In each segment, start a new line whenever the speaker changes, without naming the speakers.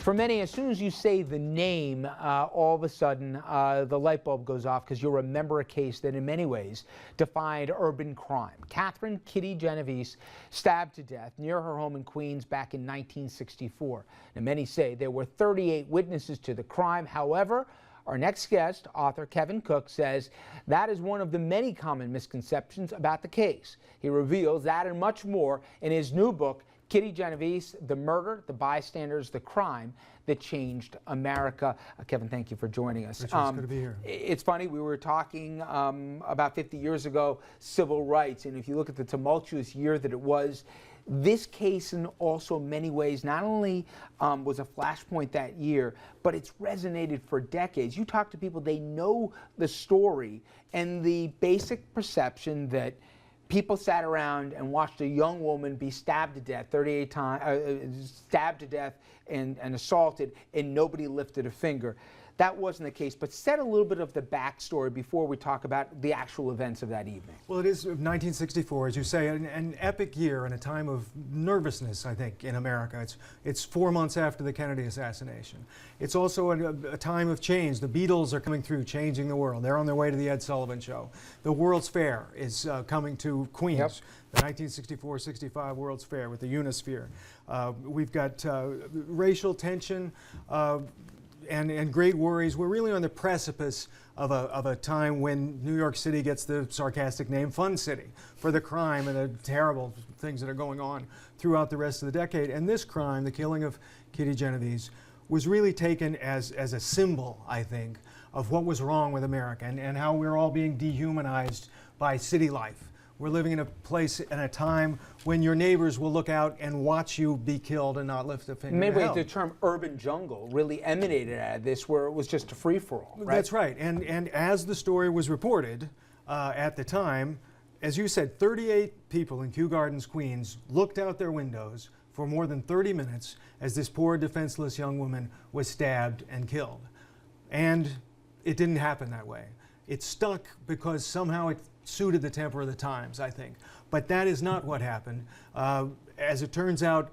For many, as soon as you say the name, all of a sudden the light bulb goes off because you'll remember a case that in many ways defined urban crime. Catherine Kitty Genovese stabbed to death near her home in Queens back in 1964. Now, many say there were 38 witnesses to the crime. However, our next guest, author Kevin Cook, says that is one of the many common misconceptions about the case. He reveals that and much more in his new book, Kitty Genovese, The Murder, the Bystanders, the Crime That Changed America. Kevin, thank you for joining us.
Richard, it's good to be here.
It's funny, we were talking about 50 years ago, civil rights, and if you look at the tumultuous year that it was, this case in also many ways not only was a flashpoint that year, but it's resonated for decades. You talk to people, they know the story and the basic perception that people sat around and watched a young woman be stabbed to death 38 times, stabbed to death and assaulted, and nobody lifted a finger. That wasn't the case, but set a little bit of the backstory before we talk about the actual events of that evening.
Well, it is 1964, as you say, an epic year and a time of nervousness, I think, in America. It's 4 months after the Kennedy assassination. It's also a time of change. The Beatles are coming through, changing the world. They're on their way to the Ed Sullivan Show. The World's Fair is coming to Queens. Yep. The 1964-65 World's Fair with the Unisphere. We've got racial tension, and great worries. We're really on the precipice of a time when New York City gets the sarcastic name Fun City for the crime and the terrible things that are going on throughout the rest of the decade. And this crime, the killing of Kitty Genovese, was really taken as a symbol, I think, of what was wrong with America and how we're all being dehumanized by city life. We're living in a place and a time when your neighbors will look out and watch you be killed and not lift a finger.
Maybe the term urban jungle really emanated out of this, where it was just a free-for-all, right?
That's right. And as the story was reported at the time, as you said, 38 people in Kew Gardens, Queens, looked out their windows for more than 30 minutes as this poor, defenseless young woman was stabbed and killed. And it didn't happen that way. It stuck because somehow it suited the temper of the times, I think. But that is not what happened. As it turns out,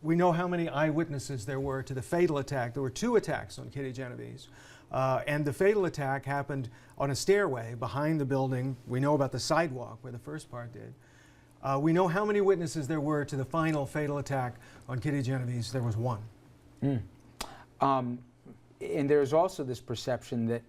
we know how many eyewitnesses there were to the fatal attack. There were 2 attacks on Kitty Genovese. And the fatal attack happened on a stairway behind the building. We know about the sidewalk where the first part did. We know how many witnesses there were to the final fatal attack on Kitty Genovese. There was 1.
And there's also this perception that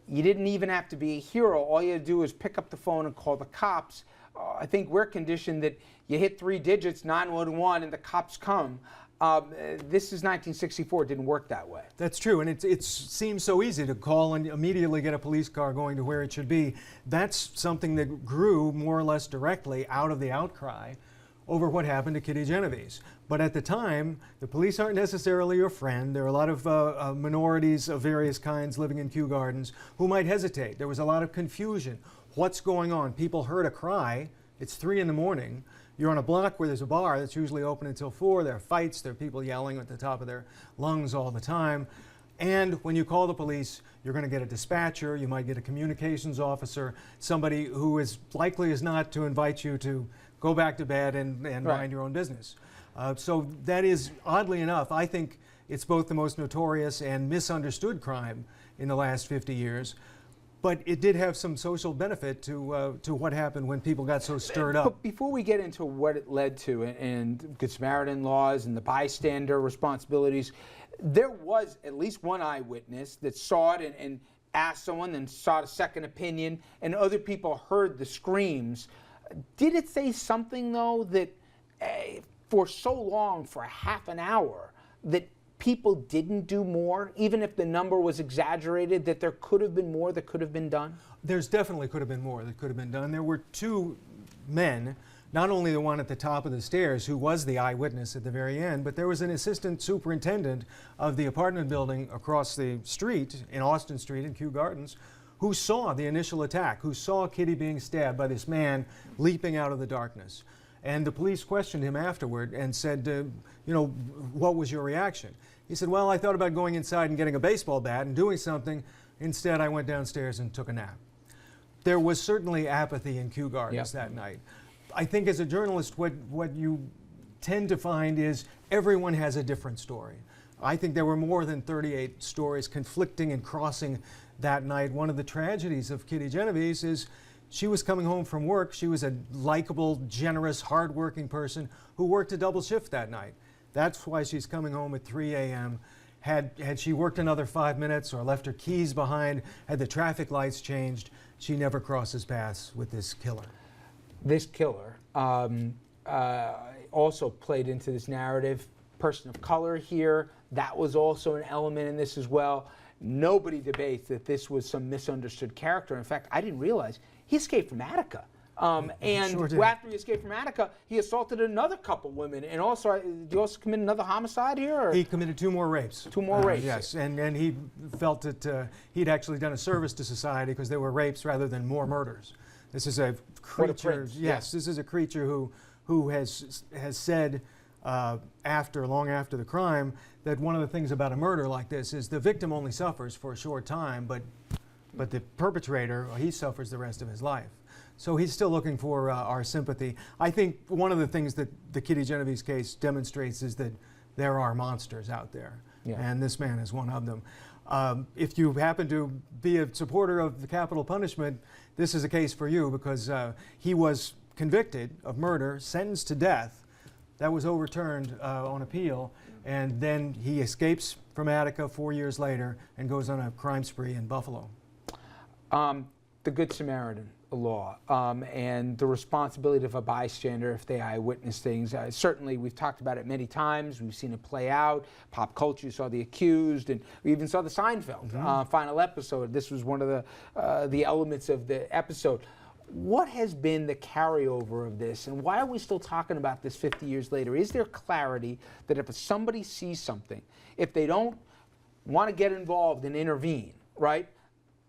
you didn't even have to be a hero. All you had to do is pick up the phone and call the cops. I think we're conditioned that you hit 3 digits, 911, and the cops come. This is 1964. It didn't work that way.
That's true, and it seems so easy to call and immediately get a police car going to where it should be. That's something that grew more or less directly out of the outcry over what happened to Kitty Genovese. But at the time, the police aren't necessarily your friend. There are a lot of minorities of various kinds living in Kew Gardens who might hesitate. There was a lot of confusion. What's going on? People heard a cry. It's 3 in the morning. You're on a block where there's a bar that's usually open until 4. There are fights. There are people yelling at the top of their lungs all the time. And when you call the police, you're going to get a dispatcher. You might get a communications officer, somebody who is likely as not to invite you to go back to bed and mind your own business. So that is, oddly enough, I think it's both the most notorious and misunderstood crime in the last 50 years. But it did have some social benefit to what happened when people got so stirred up.
But before we get into what it led to and Good Samaritan laws and the bystander responsibilities, there was at least one eyewitness that saw it and asked someone and sought a second opinion, and other people heard the screams. Did it say something, though, that for so long, for half an hour, that people didn't do more, even if the number was exaggerated, that there could have been more that could have been done?
There's definitely could have been more that could have been done. There were 2 men, not only the one at the top of the stairs who was the eyewitness at the very end, but there was an assistant superintendent of the apartment building across the street, in Austin Street in Kew Gardens, who saw the initial attack, who saw Kitty being stabbed by this man leaping out of the darkness. And the police questioned him afterward and said, you know, what was your reaction? He said, well, I thought about going inside and getting a baseball bat and doing something. Instead, I went downstairs and took a nap. There was certainly apathy in Kew Gardens that night. I think as a journalist, what you tend to find is everyone has a different story. I think there were more than 38 stories conflicting and crossing that night. One of the tragedies of Kitty Genovese is she was coming home from work. She was a likable, generous, hardworking person who worked a double shift that night. That's why she's coming home at 3 a.m. Had she worked another 5 minutes or left her keys behind, had the traffic lights changed, she never crosses paths with this killer.
This killer also played into this narrative. Person of color here, that was also an element in this as well. Nobody debates that this was some misunderstood character. In fact, I didn't realize he escaped from Attica. And
Sure
after he escaped from Attica, he assaulted another couple women. And also, did he also commit another homicide here? Or?
He committed 2 more rapes.
2 more rapes.
Yes, and he felt that he'd actually done a service to society because they were rapes rather than more murders. This is a creature. Yes, this is a creature who has said long after the crime that one of the things about a murder like this is the victim only suffers for a short time, but the perpetrator, he suffers the rest of his life. So he's still looking for our sympathy. I think one of the things that the Kitty Genovese case demonstrates is that there are monsters out there, and this man is one of them. If you happen to be a supporter of the capital punishment, this is a case for you because he was convicted of murder, sentenced to death. That was overturned on appeal, and then he escapes from Attica 4 years later and goes on a crime spree in Buffalo.
The Good Samaritan law and the responsibility of a bystander if they eyewitness things. Certainly, we've talked about it many times. We've seen it play out. Pop culture, you saw The Accused, and we even saw the Seinfeld final episode. This was one of the elements of the episode. What has been the carryover of this, and why are we still talking about this 50 years later? Is there clarity that if somebody sees something, if they don't want to get involved and intervene, right,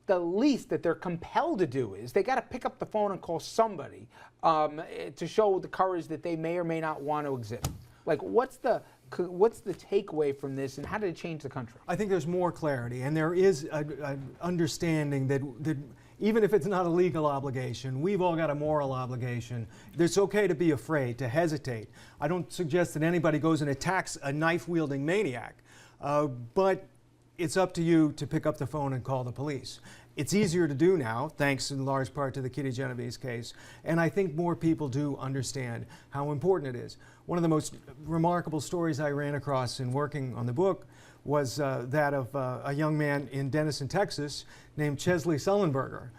the least that they're compelled to do is they got to pick up the phone and call somebody to show the courage that they may or may not want to exhibit? Like, what's the takeaway from this, and how did it change the country?
I think there's more clarity, and there is an understanding that even if it's not a legal obligation, we've all got a moral obligation. It's okay to be afraid, to hesitate. I don't suggest that anybody goes and attacks a knife-wielding maniac, but it's up to you to pick up the phone and call the police. It's easier to do now, thanks in large part to the Kitty Genovese case, and I think more people do understand how important it is. One of the most remarkable stories I ran across in working on the book was that of a young man in Denison, Texas, named Chesley Sullenberger.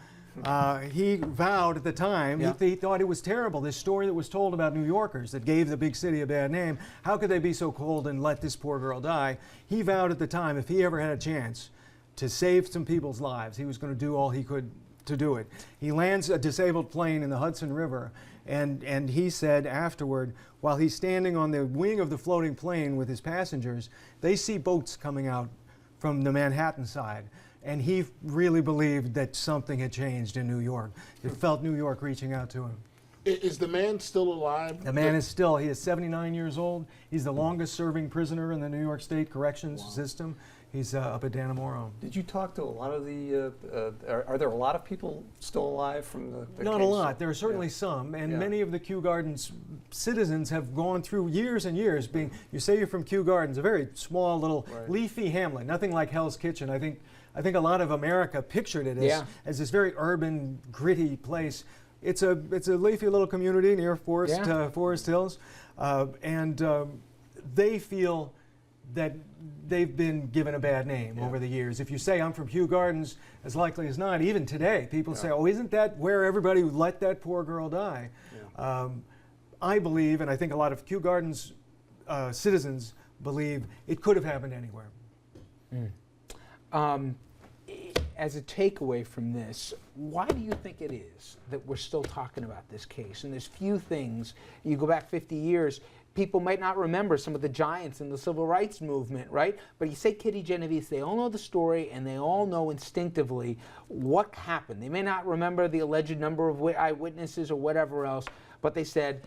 He vowed at the time, he thought it was terrible, this story that was told about New Yorkers that gave the big city a bad name. How could they be so cold and let this poor girl die? He vowed at the time, if he ever had a chance to save some people's lives, he was going to do all he could to do it. He lands a disabled plane in the Hudson River, and he said afterward, while he's standing on the wing of the floating plane with his passengers, they see boats coming out from the Manhattan side. And he really believed that something had changed in New York. It felt New York reaching out to him.
Is the man still alive?
The man is still, he is 79 years old. He's the longest serving prisoner in the New York State corrections system. He's up at Dannemora.
Did you talk to a lot of the, are there a lot of people still alive from the
Not
case?
a lot. There are certainly some, and many of the Kew Gardens citizens have gone through years and years being, you say you're from Kew Gardens, a very small little leafy hamlet, nothing like Hell's Kitchen. I think a lot of America pictured it as this very urban, gritty place. It's a leafy little community near Forest Hills, and they feel that they've been given a bad name over the years. If you say I'm from Kew Gardens, as likely as not, even today, people say, oh, isn't that where everybody let that poor girl die? I believe, and I think a lot of Kew Gardens citizens believe, it could have happened anywhere.
As a takeaway from this, why do you think it is that we're still talking about this case? And there's few things, you go back 50 years, people might not remember some of the giants in the civil rights movement, right? But you say Kitty Genovese, they all know the story and they all know instinctively what happened. They may not remember the alleged number of eyewitnesses or whatever else, but they said,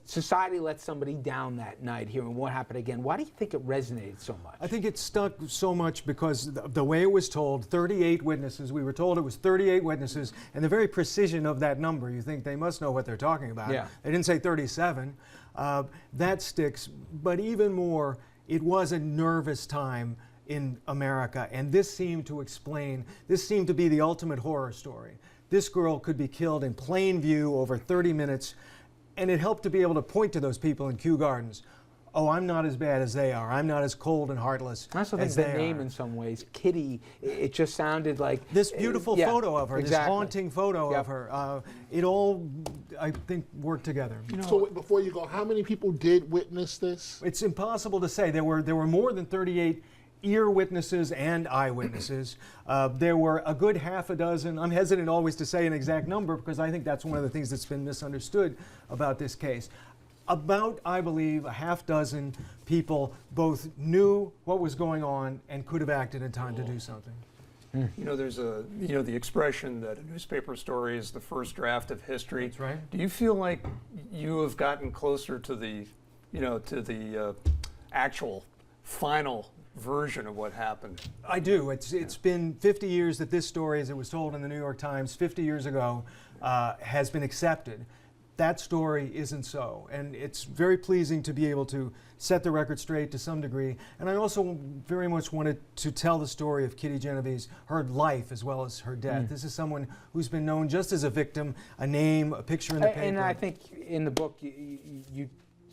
society let somebody down that night here, and what happened again? Why do you think it resonated so much?
I think it stuck so much because the way it was told, 38 witnesses, we were told it was 38 witnesses, and the very precision of that number, you think they must know what they're talking about. They didn't say 37. That sticks, but even more, it was a nervous time in America, and this seemed to be the ultimate horror story. This girl could be killed in plain view over 30 minutes, and it helped to be able to point to those people in Kew Gardens. Oh, I'm not as bad as they are. I'm not as cold and heartless
I also
as
think
they
the name
are.
in some ways, Kitty, it just sounded like...
This beautiful
yeah,
photo of her, this
exactly.
haunting photo
Yep.
of her, it all, I think, worked together.
So before you go, how many people did witness this?
It's impossible to say. There were more than 38 ear witnesses and eyewitnesses. There were a good half a dozen. I'm hesitant always to say an exact number because I think that's one of the things that's been misunderstood about this case. About, I believe, a half dozen people both knew what was going on and could have acted in time to do something.
You know, there's the expression that a newspaper story is the first draft of history.
That's right.
Do you feel like you have gotten closer to the, actual final version of what happened?
I do. It's been 50 years that this story, as it was told in the New York Times 50 years ago, has been accepted. That story isn't so, and it's very pleasing to be able to set the record straight to some degree. And I also very much wanted to tell the story of Kitty Genovese, her life as well as her death. This is someone who's been known just as a victim, a name, a picture in the paper.
And I think in the book,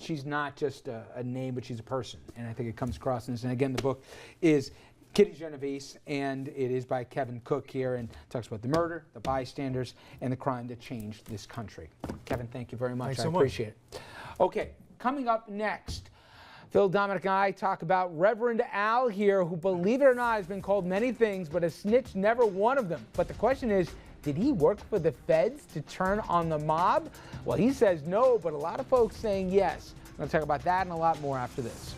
she's not just a name, but she's a person. And I think it comes across in this. And again, the book is Kitty Genovese, and it is by Kevin Cook here, and talks about the murder, the bystanders, and the crime that changed this country. Kevin, thank you very much.
Thanks
I
so much.
appreciate it. Okay, coming up next, Phil, Dominic, and I talk about Reverend Al here, who, believe it or not, has been called many things, but a snitch never one of them. But the question is, did he work for the feds to turn on the mob? Well, he says no, but a lot of folks saying yes. We're going to talk about that and a lot more after this.